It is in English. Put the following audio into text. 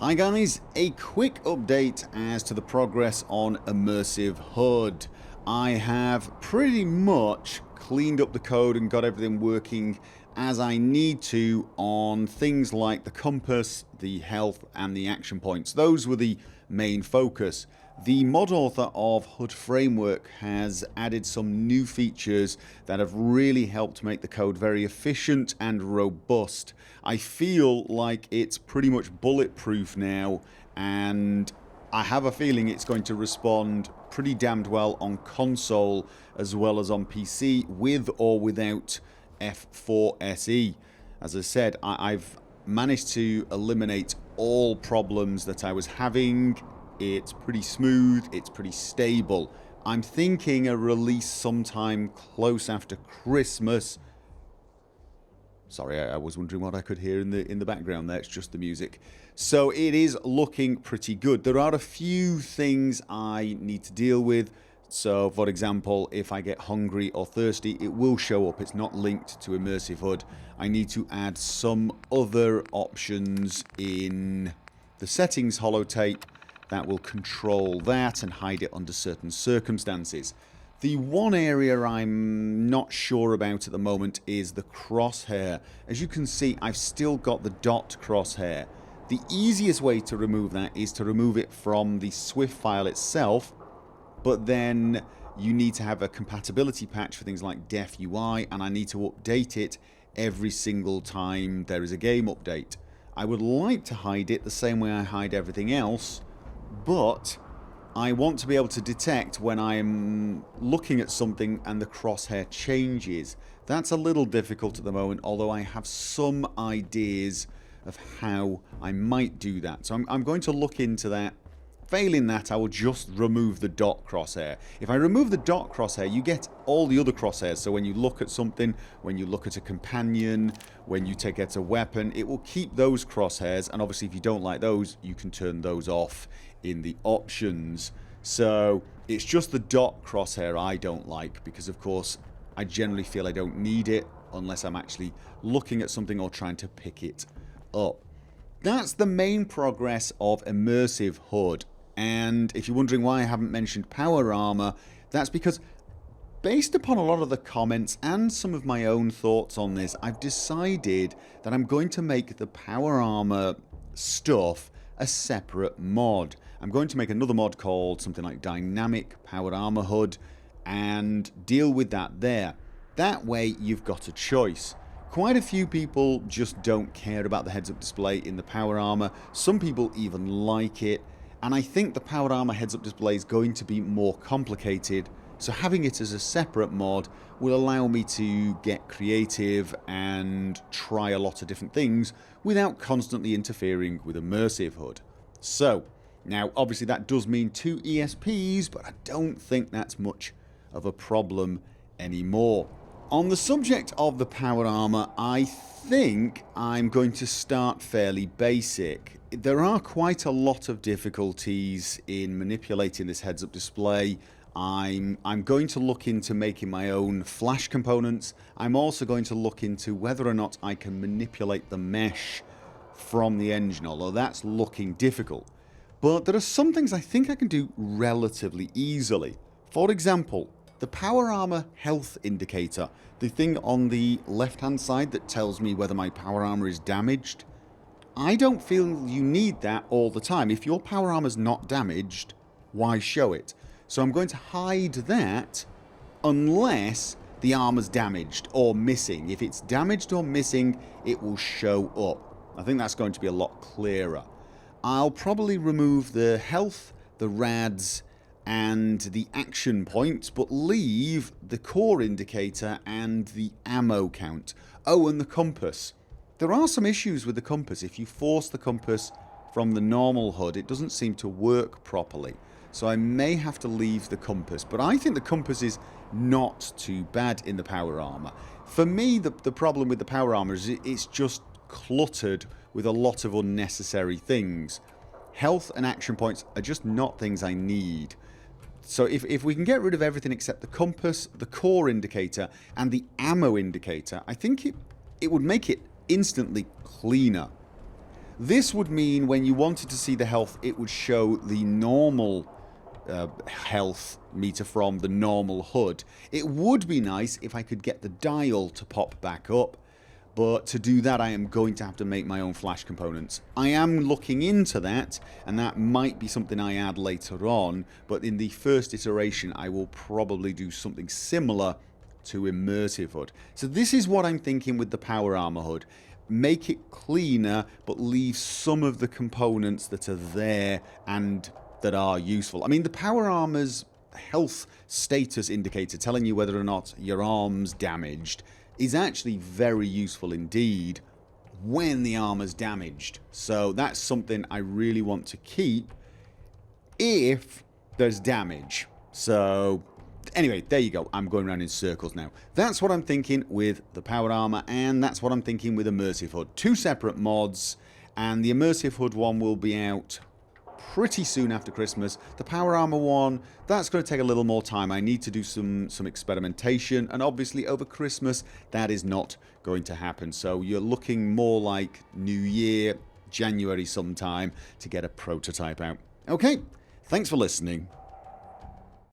Hi guys, a quick update as to the progress on Immersive HUD. I have pretty much cleaned up the code and got everything working as I need to on things like the compass, the health and the action points. Those were the main focus. The mod author of HUD Framework has added some new features that have really helped make the code very efficient and robust. I feel like it's pretty much bulletproof now, and I have a feeling it's going to respond pretty damned well on console as well as on PC with or without F4 SE. As I said, I've managed to eliminate all problems that I was having. It's pretty smooth, it's pretty stable. I'm thinking a release sometime close after Christmas. Sorry, I was wondering what I could hear in the background there. It's just the music. So it is looking pretty good. There are a few things I need to deal with. So, for example, if I get hungry or thirsty, it will show up. It's not linked to Immersive HUD. I need to add some other options in the settings holotape that will control that and hide it under certain circumstances. The one area I'm not sure about at the moment is the crosshair. As you can see, I've still got the dot crosshair. The easiest way to remove that is to remove it from the Swift file itself, but then you need to have a compatibility patch for things like Def UI, and I need to update it every single time there is a game update. I would like to hide it the same way I hide everything else, but I want to be able to detect when I'm looking at something and the crosshair changes. That's a little difficult at the moment, although I have some ideas of how I might do that. So I'm going to look into that. Failing that, I will just remove the dot crosshair. If I remove the dot crosshair, you get all the other crosshairs. So when you look at something, when you look at a companion, when you take out a weapon, it will keep those crosshairs. And obviously, if you don't like those, you can turn those off in the options. So it's just the dot crosshair I don't like, because of course I generally feel I don't need it unless I'm actually looking at something or trying to pick it up. That's the main progress of Immersive HUD. And if you're wondering why I haven't mentioned power armor, that's because based upon a lot of the comments and some of my own thoughts on this, I've decided that I'm going to make the power armor stuff a separate mod. I'm going to make another mod called something like Dynamic Power Armor HUD and deal with that there. That way you've got a choice. Quite a few people just don't care about the heads-up display in the power armor. Some people even like it. And I think the power armor heads-up display is going to be more complicated. So having it as a separate mod will allow me to get creative and try a lot of different things without constantly interfering with Immersive HUD. So, now obviously that does mean 2 ESPs, but I don't think that's much of a problem anymore. On the subject of the power armor, I think I'm going to start fairly basic. There are quite a lot of difficulties in manipulating this heads-up display. I'm going to look into making my own flash components. I'm also going to look into whether or not I can manipulate the mesh from the engine, although that's looking difficult. But there are some things I think I can do relatively easily. For example, the power armor health indicator, the thing on the left hand side that tells me whether my power armor is damaged. I don't feel you need that all the time. If your power armor's not damaged, why show it? So I'm going to hide that unless the armor's damaged or missing. If it's damaged or missing, it will show up. I think that's going to be a lot clearer. I'll probably remove the health, the rads, and the action points, but leave the core indicator and the ammo count. Oh, and the compass. There are some issues with the compass. If you force the compass from the normal HUD, it doesn't seem to work properly. So I may have to leave the compass, but I think the compass is not too bad in the power armor. For me, the problem with the power armor is it's just cluttered with a lot of unnecessary things. Health and action points are just not things I need. So if we can get rid of everything except the compass, the core indicator, and the ammo indicator, I think it would make it instantly cleaner. This would mean when you wanted to see the health, it would show the normal health meter from the normal HUD. It would be nice if I could get the dial to pop back up, but to do that I am going to have to make my own flash components. I am looking into that, and that might be something I add later on, but in the first iteration I will probably do something similar to Immersive HUD. So this is what I'm thinking with the Power Armor HUD. Make it cleaner, but leave some of the components that are there and that are useful. I mean, the Power Armor's health status indicator telling you whether or not your arm's damaged is actually very useful indeed when the armor's damaged. So that's something I really want to keep if there's damage. So anyway, there you go. I'm going around in circles now. That's what I'm thinking with the Power Armor, and that's what I'm thinking with Immersive HUD. Two separate mods, and the Immersive HUD one will be out pretty soon after Christmas. The Power Armor one, that's going to take a little more time. I need to do some experimentation, and obviously over Christmas that is not going to happen. So you're looking more like New Year, January sometime to get a prototype out. Okay, thanks for listening.